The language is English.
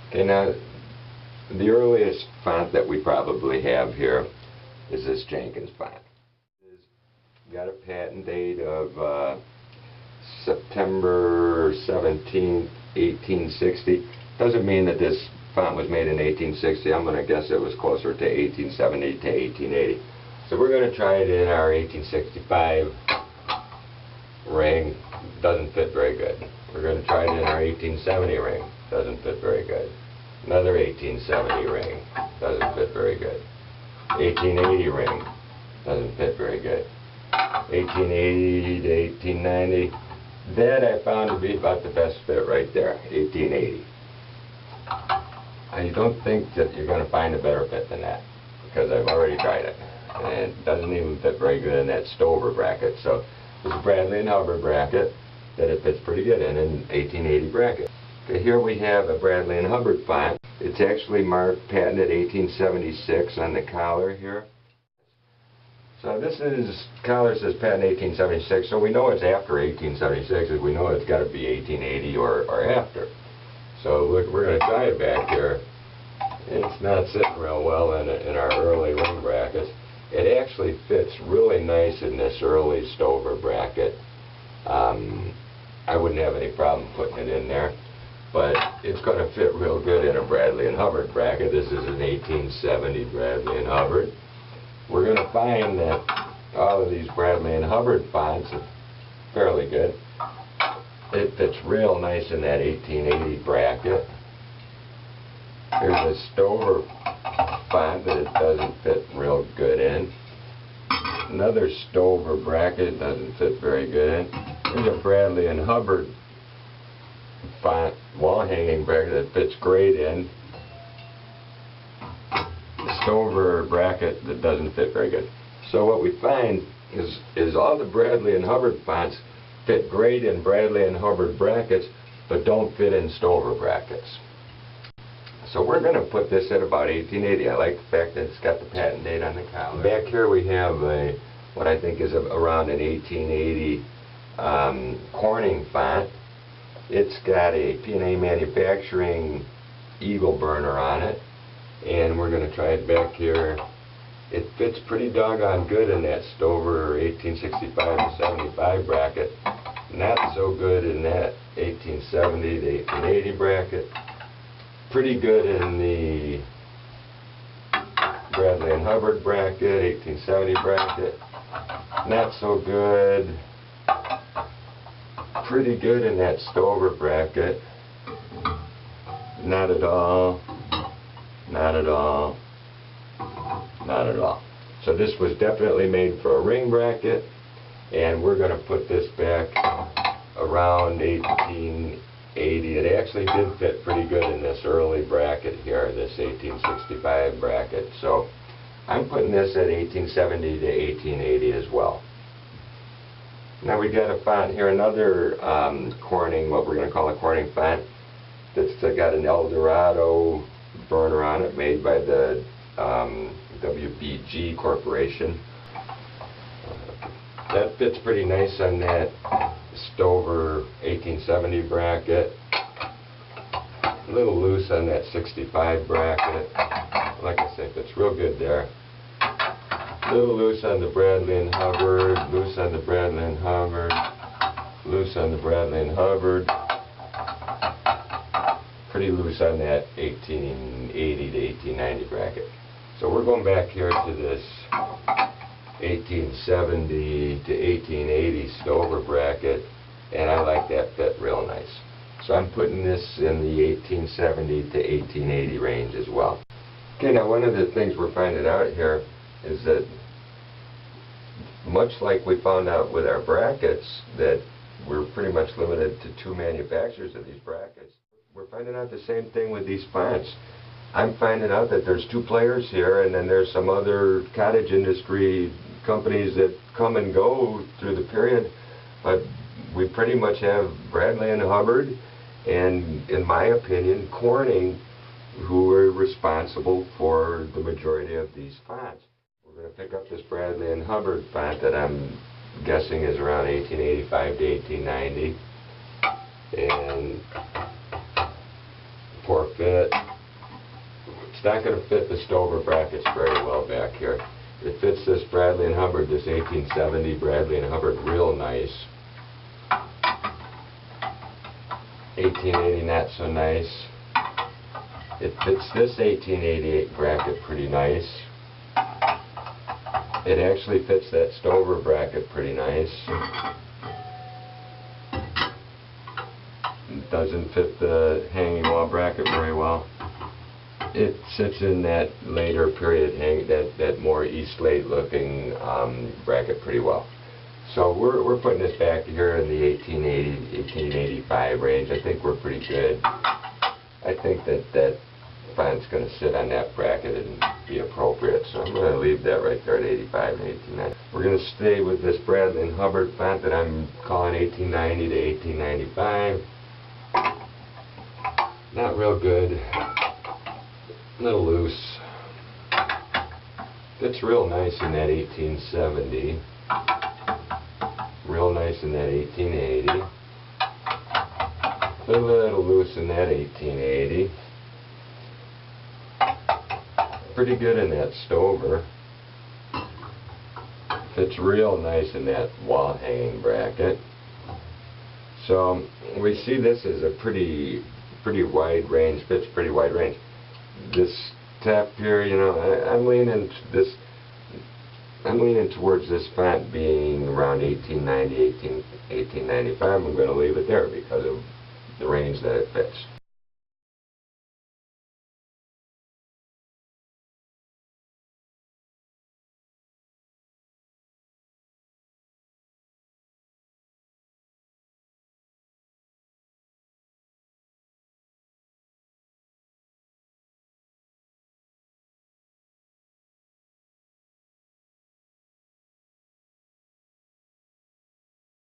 Okay, now the earliest font that we probably have here is this Jenkins font. It's got a patent date of September 17th, 1860. Doesn't mean that this font was made in 1860. I'm going to guess it was closer to 1870 to 1880. So we're going to try it in our 1865 ring. Doesn't fit very good. We're going to try it in our 1870 ring. Doesn't fit very good. Another 1870 ring. Doesn't fit very good. 1880 ring. Doesn't fit very good. 1880 to 1890. That I found to be about the best fit right there. 1880. I don't think that you're going to find a better fit than that, because I've already tried it. And it doesn't even fit very good in that Stover bracket. So this is Bradley and Hubbard bracket that it fits pretty good in an 1880 bracket. Okay, here we have a Bradley and Hubbard font. It's actually marked patented 1876 on the collar here. So this is, collar says patent 1876, so we know it's after 1876, and we know it's got to be 1880 or after. So look, we're going to try it back here. It's not sitting real well in our early ring brackets. It actually fits really nice in this early Stover bracket. I wouldn't have any problem putting it in there, but it's going to fit real good in a Bradley and Hubbard bracket. This is an 1870 Bradley and Hubbard. We're going to find that all of these Bradley and Hubbard fonts are fairly good. It fits real nice in that 1880 bracket. Here's a Stover font that it doesn't fit real good in. Another Stover bracket doesn't fit very good in. Here's a Bradley and Hubbard font wall hanging bracket that fits great in. Stover bracket that doesn't fit very good. So what we find is all the Bradley and Hubbard fonts fit great in Bradley and Hubbard brackets, but don't fit in Stover brackets. So we're going to put this at about 1880. I like the fact that it's got the patent date on the collar. Back here we have what I think is around an 1880 Corning font. It's got a P&A Manufacturing Eagle burner on it. And we're going to try it back here. It fits pretty doggone good in that Stover 1865 to 75 bracket. Not so good in that 1870 to 1880 bracket. Pretty good in the Bradley and Hubbard bracket, 1870 bracket. Not so good. Pretty good in that Stover bracket. Not at all. Not at all. Not at all. So this was definitely made for a ring bracket, and we're going to put this back around 1880. It actually did fit pretty good in this early bracket here, this 1865 bracket. So I'm putting this at 1870 to 1880 as well. Now we got a font here, another Corning, what we're going to call a Corning font, that's got an Eldorado burner on it, made by the WBG Corporation. That fits pretty nice on that Stover 1870 bracket. A little loose on that 65 bracket. Like I said, fits real good there. A little loose on the Bradley and Hubbard, loose on the Bradley and Hubbard, loose on the Bradley and Hubbard. Pretty loose on that 1880 to 1890 bracket. So we're going back here to this 1870 to 1880 Stover bracket, and I like that fit real nice. So I'm putting this in the 1870 to 1880 range as well. Okay, now one of the things we're finding out here is that, much like we found out with our brackets, that we're pretty much limited to 2 manufacturers of these brackets. We're finding out the same thing with these fonts. I'm finding out that there's 2 players here, and then there's some other cottage industry companies that come and go through the period, but we pretty much have Bradley and Hubbard, and in my opinion, Corning, who are responsible for the majority of these fonts. We're going to pick up this Bradley and Hubbard font that I'm guessing is around 1885 to 1890, and Part-4 fit. It's not going to fit the Stover brackets very well back here. It fits this Bradley & Hubbard, this 1870 Bradley & Hubbard real nice. 1880 not so nice. It fits this 1888 bracket pretty nice. It actually fits that Stover bracket pretty nice. It doesn't fit the hanging wall bracket very well. It sits in that later period, that more Eastlake looking bracket pretty well. So we're putting this back here in the 1880, 1885 range. I think we're pretty good. I think that font's going to sit on that bracket and be appropriate. So I'm going to leave that right there at 85 and 1890. We're going to stay with this Bradley & Hubbard font that I'm calling 1890 to 1895. Not real good. A little loose. It's real nice in that 1870. Real nice in that 1880. A little loose in that 1880. Pretty good in that Stover. Fits real nice in that wall hanging bracket. So we see this as a pretty wide range. Fits pretty wide range. This tap here, you know, I'm leaning towards this font being around 1890, 1895. I'm going to leave it there because of the range that it fits.